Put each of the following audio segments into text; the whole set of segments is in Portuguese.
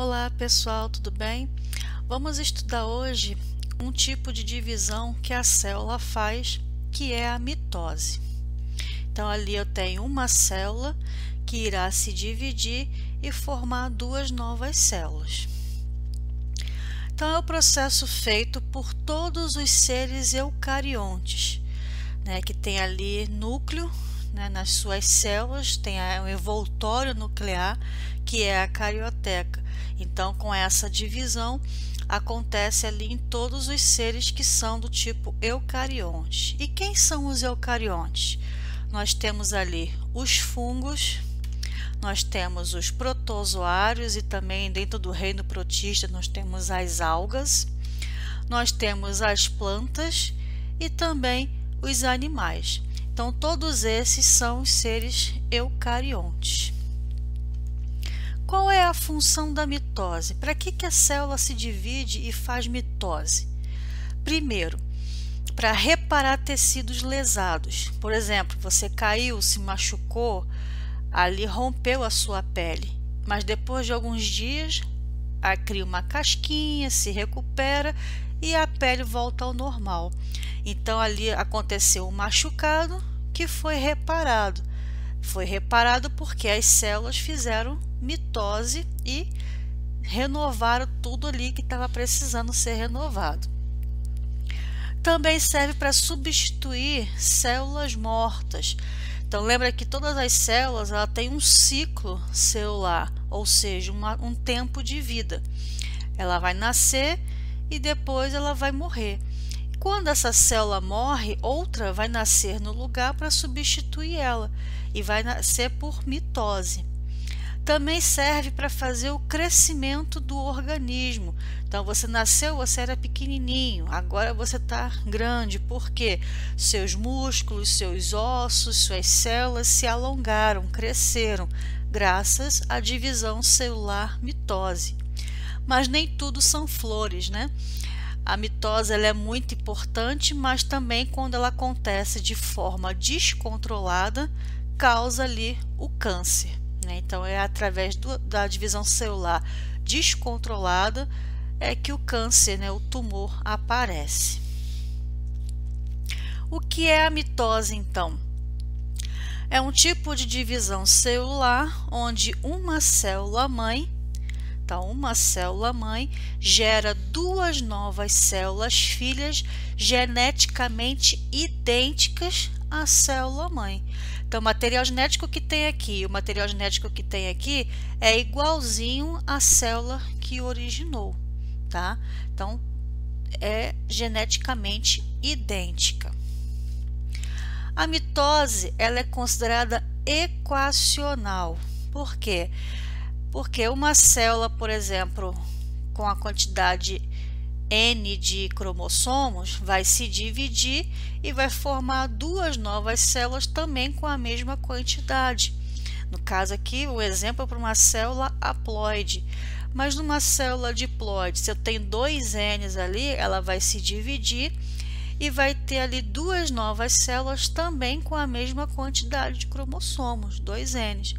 Olá pessoal, tudo bem? Vamos estudar hoje um tipo de divisão que a célula faz, que é a mitose. Então ali eu tenho uma célula que irá se dividir e formar duas novas células. Então é o processo feito por todos os seres eucariontes, que tem ali núcleo, nas suas células, tem um envoltório nuclear, que é a carioteca. Então, com essa divisão, acontece ali em todos os seres que são do tipo eucarionte. E quem são os eucariontes? Nós temos ali os fungos, nós temos os protozoários e também dentro do reino protista nós temos as algas, nós temos as plantas e também os animais. Então, todos esses são os seres eucariontes. Qual é a função da mitose? Para que a célula se divide e faz mitose? Primeiro, para reparar tecidos lesados. Por exemplo, você caiu, se machucou, ali rompeu a sua pele, mas depois de alguns dias, cria uma casquinha, se recupera e a pele volta ao normal. Então, ali aconteceu um machucado que foi reparado. Foi reparado porque as células fizeram mitose e renovaram tudo ali que estava precisando ser renovado. Também serve para substituir células mortas. Então, lembra que todas as células têm um ciclo celular, ou seja, um tempo de vida. Ela vai nascer e depois ela vai morrer. Quando essa célula morre, outra vai nascer no lugar para substituir ela e vai nascer por mitose. Também serve para fazer o crescimento do organismo. Então, você nasceu, você era pequenininho, agora você está grande, porque seus músculos, seus ossos, suas células se alongaram, cresceram, graças à divisão celular mitose. Mas nem tudo são flores, A mitose ela é muito importante, mas também quando ela acontece de forma descontrolada, causa ali o câncer. Então, é através da divisão celular descontrolada que o câncer, o tumor, aparece. O que é a mitose, então? É um tipo de divisão celular onde uma célula-mãe, uma célula-mãe gera duas novas células filhas geneticamente idênticas à célula-mãe. Então, o material genético que tem aqui, o material genético que tem aqui é igualzinho à célula que originou, Então, é geneticamente idêntica. A mitose, ela é considerada equacional. Por quê? Porque uma célula, por exemplo, com a quantidade N de cromossomos, vai se dividir e vai formar duas novas células também com a mesma quantidade. No caso aqui, o exemplo é para uma célula haploide. Mas numa célula diploide, se eu tenho dois N's ali, ela vai se dividir e vai ter ali duas novas células também com a mesma quantidade de cromossomos, dois N's.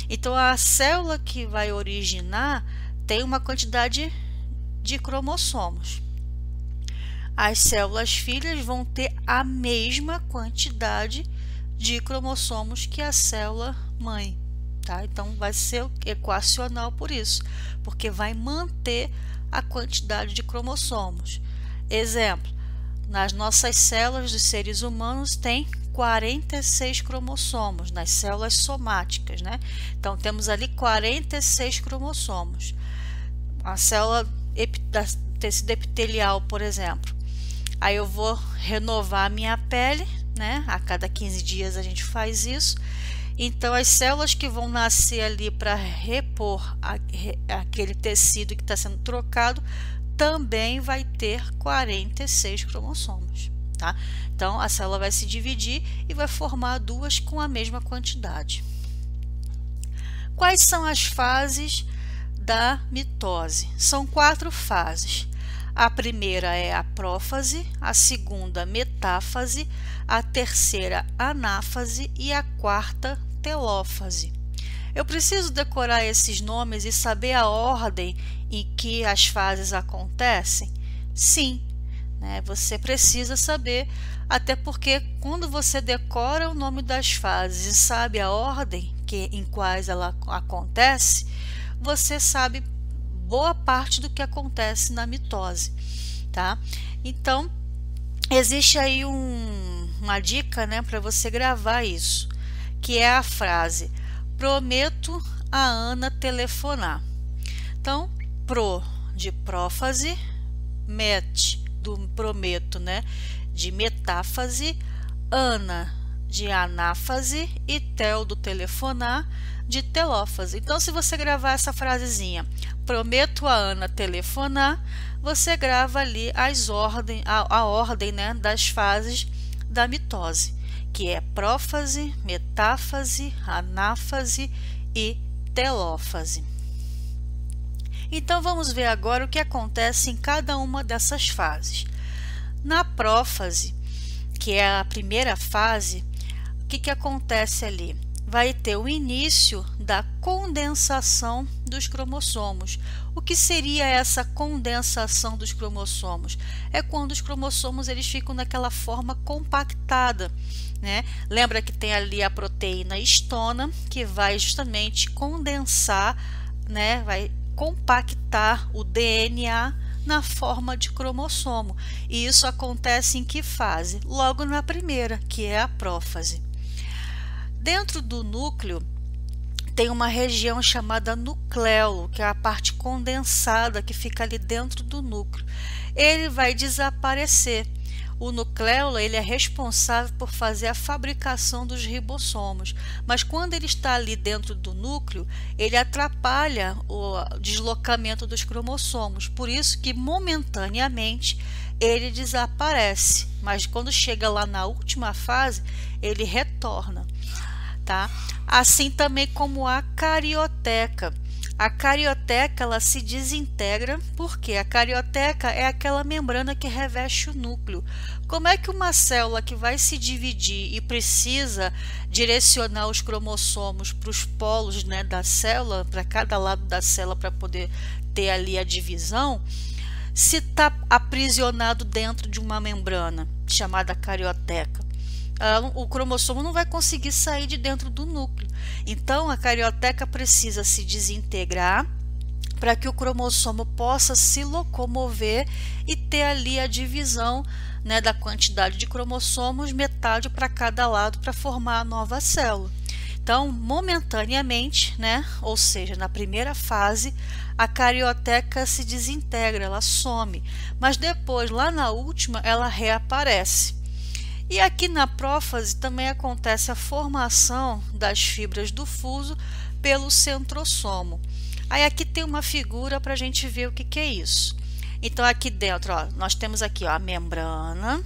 Então, a célula que vai originar tem uma quantidade de cromossomos. As células filhas vão ter a mesma quantidade de cromossomos que a célula mãe. Então, vai ser equacional por isso, porque vai manter a quantidade de cromossomos. Exemplo, nas nossas células dos seres humanos tem 46 cromossomos, nas células somáticas, Então, temos ali 46 cromossomos. A célula tecido epitelial, por exemplo. Aí eu vou renovar a minha pele, A cada 15 dias a gente faz isso. Então, as células que vão nascer ali para repor aquele tecido que está sendo trocado também vai ter 46 cromossomos, Então, a célula vai se dividir e vai formar duas com a mesma quantidade. Quais são as fases da mitose? São 4 fases. A primeira é a prófase, a segunda metáfase, a terceira anáfase e a quarta telófase. Eu preciso decorar esses nomes e saber a ordem em que as fases acontecem? Sim, né? Você precisa saber, até porque quando você decora o nome das fases e sabe a ordem em quais ela acontece, você sabe boa parte do que acontece na mitose, tá? Então, existe aí uma dica, né, para você gravar isso, que é a frase: prometo a Ana telefonar. Então, pro de prófase, met do prometo, né, de metáfase, Ana de anáfase e tel do telefonar de telófase. Então, se você gravar essa frasezinha, prometo a Ana telefonar, você grava ali a ordem, né, das fases da mitose, que é prófase, metáfase, anáfase e telófase. Então, vamos ver agora o que acontece em cada uma dessas fases. Na prófase, que é a primeira fase, o que acontece ali? Vai ter o início da condensação dos cromossomos. O que seria essa condensação dos cromossomos? É quando os cromossomos eles ficam naquela forma compactada, né? Lembra que tem ali a proteína histona, que vai justamente condensar, né? Vai compactar o DNA na forma de cromossomo. E isso acontece em que fase? Logo na primeira, que é a prófase. Dentro do núcleo tem uma região chamada nucleolo, que é a parte condensada que fica ali dentro do núcleo. Ele vai desaparecer. O nucleolo ele é responsável por fazer a fabricação dos ribossomos, mas quando ele está ali dentro do núcleo, ele atrapalha o deslocamento dos cromossomos. Por isso que momentaneamente ele desaparece, mas quando chega lá na última fase, ele retorna. Tá? Assim também como a carioteca. A carioteca ela se desintegra porque a carioteca é aquela membrana que reveste o núcleo. Como é que uma célula que vai se dividir e precisa direcionar os cromossomos para os polos, né, da célula, para cada lado da célula para poder ter ali a divisão, se está aprisionado dentro de uma membrana chamada carioteca? O cromossomo não vai conseguir sair de dentro do núcleo. Então, a carioteca precisa se desintegrar para que o cromossomo possa se locomover e ter ali a divisão, né, da quantidade de cromossomos, metade para cada lado, para formar a nova célula. Então, momentaneamente, né, ou seja, na primeira fase, a carioteca se desintegra, ela some, mas depois, lá na última, ela reaparece. E aqui na prófase também acontece a formação das fibras do fuso pelo centrosomo. Aí aqui tem uma figura para a gente ver o que é isso. Então aqui dentro, ó, nós temos aqui, ó, a membrana,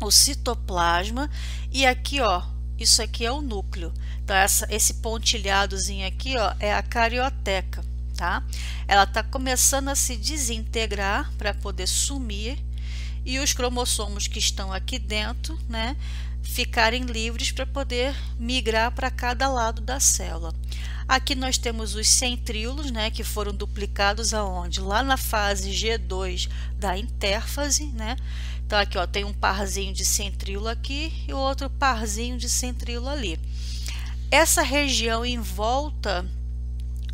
o citoplasma e aqui, ó, isso aqui é o núcleo. Então esse pontilhadozinho aqui, ó, é a carioteca, tá? Ela está começando a se desintegrar para poder sumir. E os cromossomos que estão aqui dentro, né, ficarem livres para poder migrar para cada lado da célula. Aqui nós temos os centríolos, né, que foram duplicados aonde? Lá na fase G2 da intérfase, né? Então aqui, ó, tem um parzinho de centríolo aqui e o outro parzinho de centríolo ali. Essa região em volta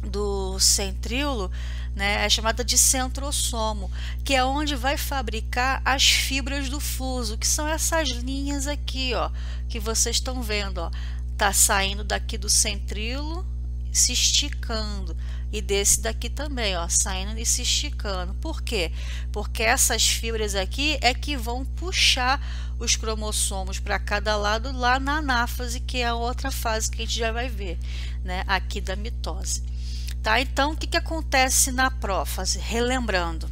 do centríolo, né, é chamada de centrosomo, que é onde vai fabricar as fibras do fuso, que são essas linhas aqui, ó, que vocês estão vendo, ó, tá saindo daqui do centríolo, se esticando, e desse daqui também, ó, saindo e se esticando. Por quê? Porque essas fibras aqui é que vão puxar os cromossomos para cada lado lá na anáfase, que é a outra fase que a gente já vai ver, né, aqui da mitose. Tá? Então, o que acontece na prófase? Relembrando,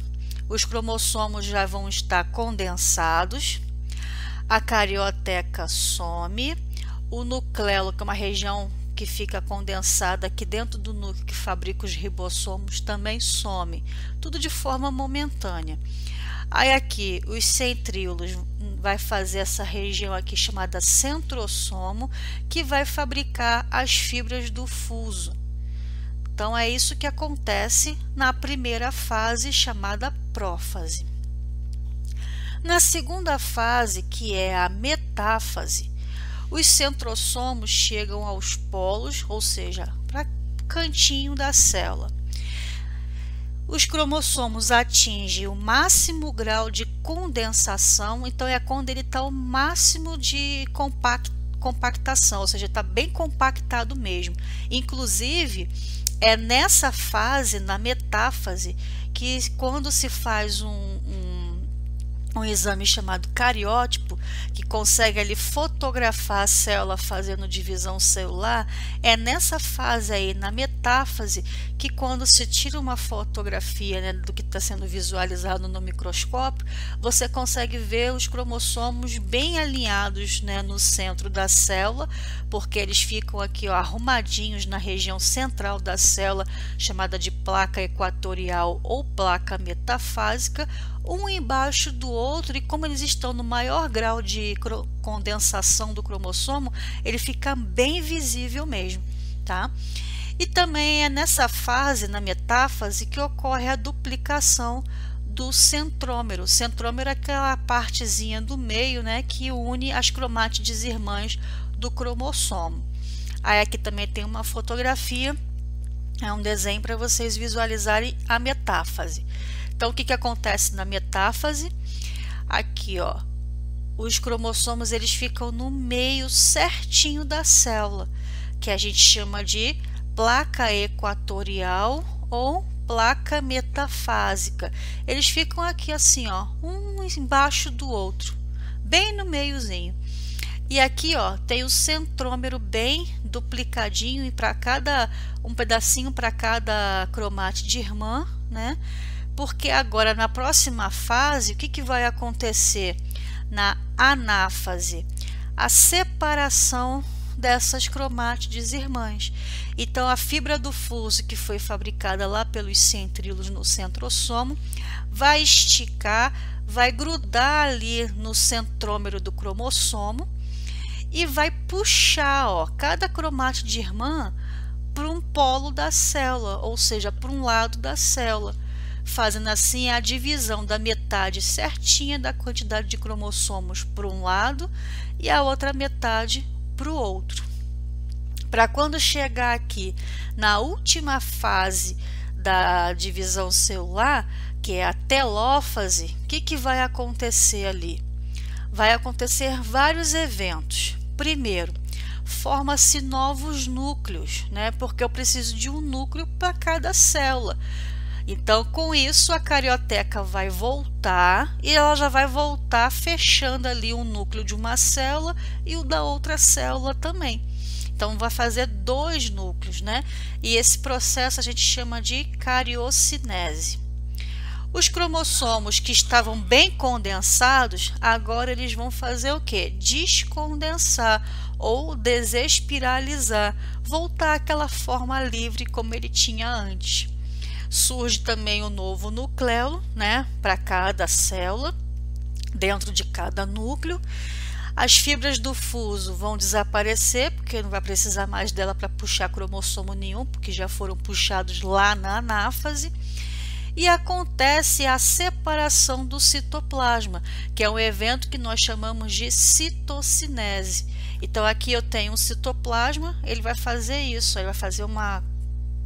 os cromossomos já vão estar condensados, a carioteca some, o nucleolo, que é uma região que fica condensada aqui dentro do núcleo que fabrica os ribossomos, também some, tudo de forma momentânea. Aí aqui os centríolos vai fazer essa região aqui chamada centrosomo, que vai fabricar as fibras do fuso. Então é isso que acontece na primeira fase, chamada prófase. Na segunda fase, que é a metáfase, os centrosomos chegam aos polos, ou seja, para o cantinho da célula. Os cromossomos atingem o máximo grau de condensação, então é quando ele está ao máximo de compactação, ou seja, está bem compactado mesmo. Inclusive, é nessa fase, na metáfase, que quando se faz um exame chamado cariótipo, que consegue ali fotografar a célula fazendo divisão celular, é nessa fase aí, na metáfase, que quando se tira uma fotografia, né, do que está sendo visualizado no microscópio, você consegue ver os cromossomos bem alinhados, né, no centro da célula, porque eles ficam aqui, ó, arrumadinhos na região central da célula, chamada de placa equatorial ou placa metafásica, um embaixo do outro, e como eles estão no maior grau de condensação do cromossomo, ele fica bem visível mesmo, tá? E também é nessa fase, na metáfase, que ocorre a duplicação do centrômero. O centrômero é aquela partezinha do meio, né, que une as cromátides irmãs do cromossomo. Aí aqui também tem uma fotografia, é um desenho para vocês visualizarem a metáfase. Então, o que acontece na metáfase? Aqui, ó, os cromossomos eles ficam no meio certinho da célula, que a gente chama de placa equatorial ou placa metafásica. Eles ficam aqui assim, ó, um embaixo do outro, bem no meiozinho. E aqui, ó, tem o centrômero bem duplicadinho, e para cada um pedacinho para cada cromátide irmã, né? Porque agora na próxima fase, o que vai acontecer? Na anáfase, a separação dessas cromátides irmãs. Então a fibra do fuso, que foi fabricada lá pelos centríolos no centrosomo, vai esticar, vai grudar ali no centrômero do cromossomo e vai puxar, ó, cada cromátide irmã para um polo da célula, ou seja, para um lado da célula, fazendo assim a divisão da metade certinha da quantidade de cromossomos para um lado e a outra metade para o outro. Para quando chegar aqui na última fase da divisão celular, que é a telófase, o que vai acontecer ali? Vai acontecer vários eventos. Primeiro, forma-se novos núcleos, né? Porque eu preciso de um núcleo para cada célula. Então, com isso, a carioteca vai voltar e ela já vai voltar fechando ali um núcleo de uma célula e o da outra célula também. Então, vai fazer dois núcleos, né? E esse processo a gente chama de cariocinese. Os cromossomos que estavam bem condensados, agora eles vão fazer o quê? Descondensar ou desespiralizar, voltar àquela forma livre como ele tinha antes. Surge também o novo nucleolo, né, para cada célula, dentro de cada núcleo. As fibras do fuso vão desaparecer, porque não vai precisar mais dela para puxar cromossomo nenhum, porque já foram puxados lá na anáfase. E acontece a separação do citoplasma, que é um evento que nós chamamos de citocinese. Então aqui eu tenho um citoplasma, ele vai fazer isso, ele vai fazer uma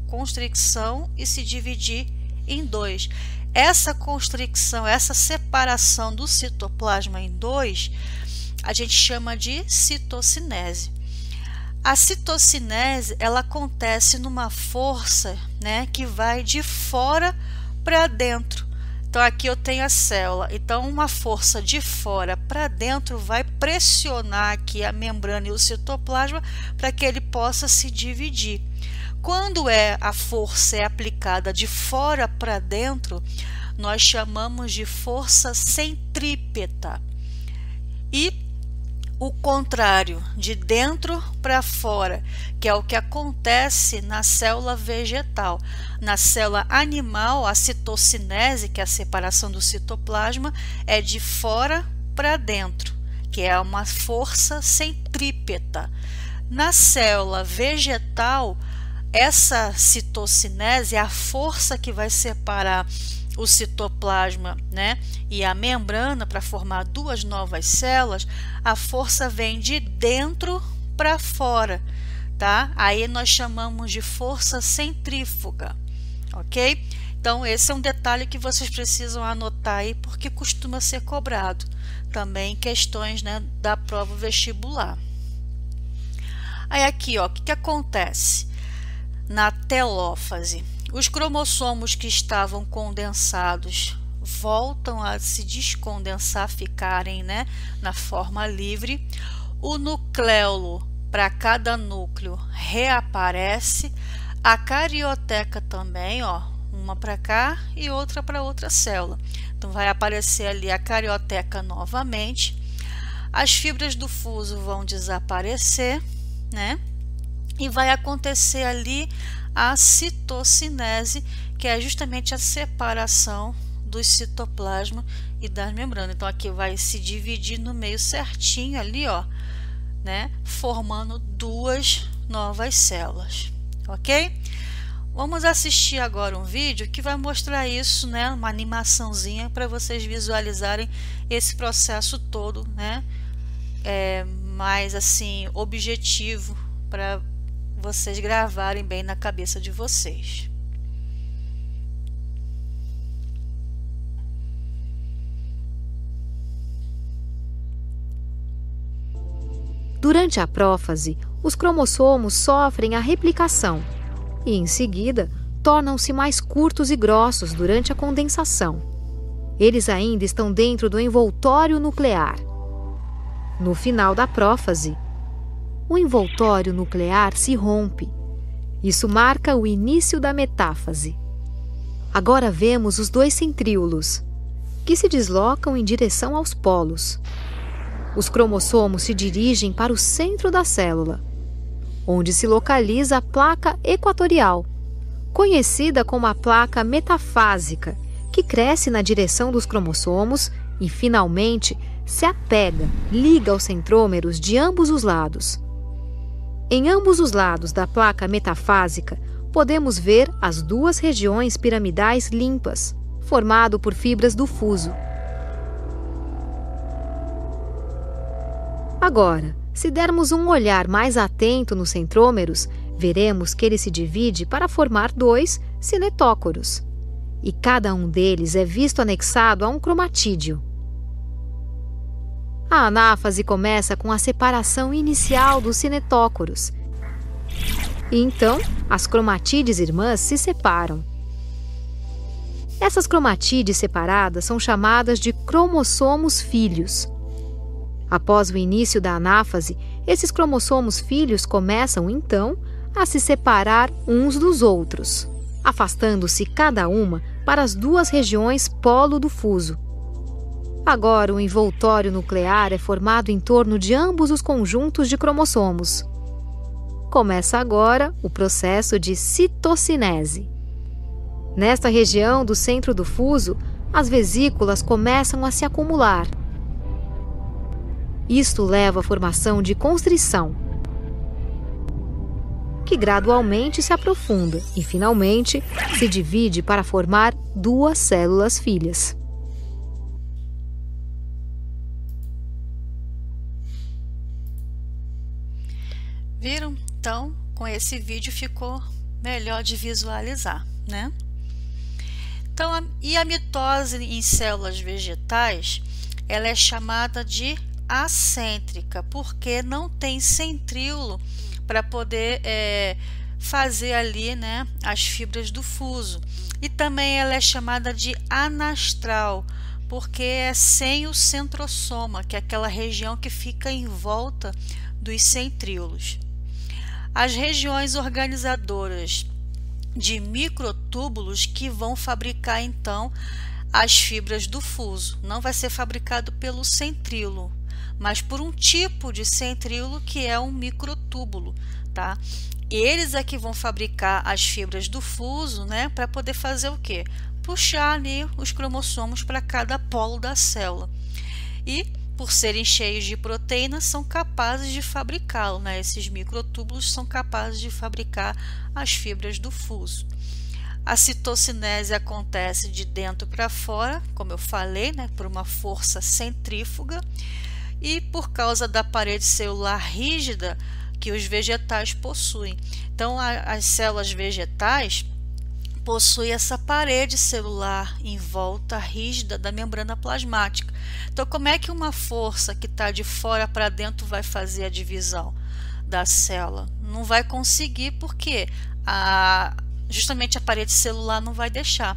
constricção e se dividir em dois. Essa constricção, essa separação do citoplasma em dois, a gente chama de citocinese. A citocinese, ela acontece numa força, né, que vai de fora para dentro. Então aqui eu tenho a célula, então uma força de fora para dentro vai pressionar aqui a membrana e o citoplasma para que ele possa se dividir. Quando a força é aplicada de fora para dentro, nós chamamos de força centrípeta. E o contrário, de dentro para fora, que é o que acontece na célula vegetal. Na célula animal, a citocinese, que é a separação do citoplasma, é de fora para dentro, que é uma força centrípeta. Na célula vegetal, essa citocinese é a força que vai separar o citoplasma, né, e a membrana para formar duas novas células. A força vem de dentro para fora, tá? Aí nós chamamos de força centrífuga, ok? Então esse é um detalhe que vocês precisam anotar aí, porque costuma ser cobrado também em questões, né, da prova vestibular. Aí aqui, ó, o que acontece na telófase? Os cromossomos que estavam condensados voltam a se descondensar, ficarem, né, na forma livre. O nucleolo para cada núcleo reaparece. A carioteca também, ó, uma para cá e outra para outra célula. Então vai aparecer ali a carioteca novamente. As fibras do fuso vão desaparecer, né? E vai acontecer ali a citocinese, que é justamente a separação do citoplasma e das membranas. Então aqui vai se dividir no meio certinho ali, ó, né, formando duas novas células, ok? Vamos assistir agora um vídeo que vai mostrar isso, né, uma animaçãozinha para vocês visualizarem esse processo todo, né, mais assim objetivo, para vocês gravarem bem na cabeça de vocês. Durante a prófase, os cromossomos sofrem a replicação e, em seguida, tornam-se mais curtos e grossos durante a condensação. Eles ainda estão dentro do envoltório nuclear. No final da prófase, o envoltório nuclear se rompe. Isso marca o início da metáfase. Agora vemos os dois centríolos, que se deslocam em direção aos polos. Os cromossomos se dirigem para o centro da célula, onde se localiza a placa equatorial, conhecida como a placa metafásica, que cresce na direção dos cromossomos e, finalmente, se apega, liga aos centrômeros de ambos os lados. Em ambos os lados da placa metafásica, podemos ver as duas regiões piramidais limpas, formado por fibras do fuso. Agora, se dermos um olhar mais atento nos centrômeros, veremos que ele se divide para formar dois cinetócoros, e cada um deles é visto anexado a um cromatídeo. A anáfase começa com a separação inicial dos cinetócoros, e então as cromatídees irmãs se separam. Essas cromatídees separadas são chamadas de cromossomos filhos. Após o início da anáfase, esses cromossomos filhos começam, então, a se separar uns dos outros, afastando-se cada uma para as duas regiões polo do fuso. Agora, o envoltório nuclear é formado em torno de ambos os conjuntos de cromossomos. Começa agora o processo de citocinese. Nesta região do centro do fuso, as vesículas começam a se acumular. Isto leva à formação de constrição, que gradualmente se aprofunda e, finalmente, se divide para formar duas células filhas. Viram? Então, com esse vídeo ficou melhor de visualizar, né? Então, a mitose em células vegetais, ela é chamada de acêntrica, porque não tem centríolo para poder fazer ali, né, as fibras do fuso. E também ela é chamada de anastral, porque é sem o centrosoma, que é aquela região que fica em volta dos centríolos. As regiões organizadoras de microtúbulos que vão fabricar então as fibras do fuso. Não vai ser fabricado pelo centríolo, mas por um tipo de centríolo que é um microtúbulo, tá? Eles é que vão fabricar as fibras do fuso, né, para poder fazer o quê? Puxar ali os cromossomos para cada polo da célula. E, por serem cheios de proteínas, são capazes de fabricá-lo, né? Esses microtúbulos são capazes de fabricar as fibras do fuso. A citocinese acontece de dentro para fora, como eu falei, né, por uma força centrífuga e por causa da parede celular rígida que os vegetais possuem. Então, as células vegetais possuem essa parede celular em volta rígida da membrana plasmática. Então, como é que uma força que está de fora para dentro vai fazer a divisão da célula? Não vai conseguir, porque justamente a parede celular não vai deixar.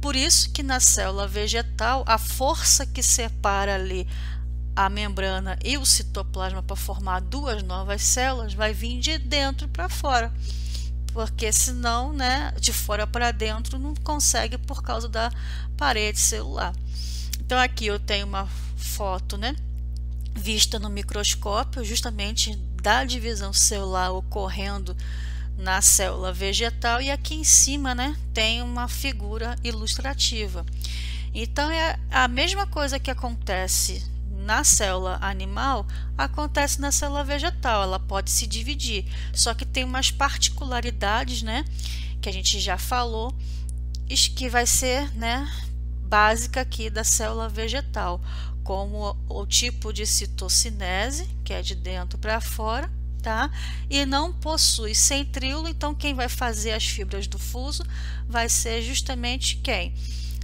Por isso que na célula vegetal, a força que separa ali a membrana e o citoplasma para formar duas novas células vai vir de dentro para fora, porque senão, né, de fora para dentro não consegue por causa da parede celular. Então aqui eu tenho uma foto, né, vista no microscópio, justamente da divisão celular ocorrendo na célula vegetal, e aqui em cima, né, tem uma figura ilustrativa. Então é a mesma coisa que acontece na célula animal, acontece na célula vegetal. Ela pode se dividir, só que tem umas particularidades, né, que a gente já falou, que vai ser, né, básica aqui da célula vegetal, como o tipo de citocinese, que é de dentro para fora, tá? E não possui centríolo, então quem vai fazer as fibras do fuso vai ser justamente quem?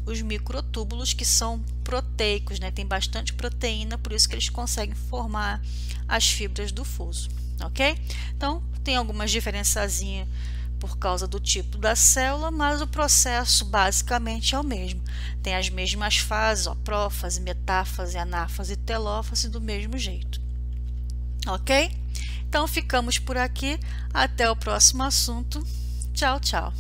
Os microtúbulos, que são proteicos, né? Tem bastante proteína, por isso que eles conseguem formar as fibras do fuso, ok? Então, tem algumas diferençazinhas por causa do tipo da célula, mas o processo basicamente é o mesmo. Tem as mesmas fases, ó, prófase, metáfase, anáfase e telófase, do mesmo jeito, ok? Então, ficamos por aqui. Até o próximo assunto. Tchau, tchau.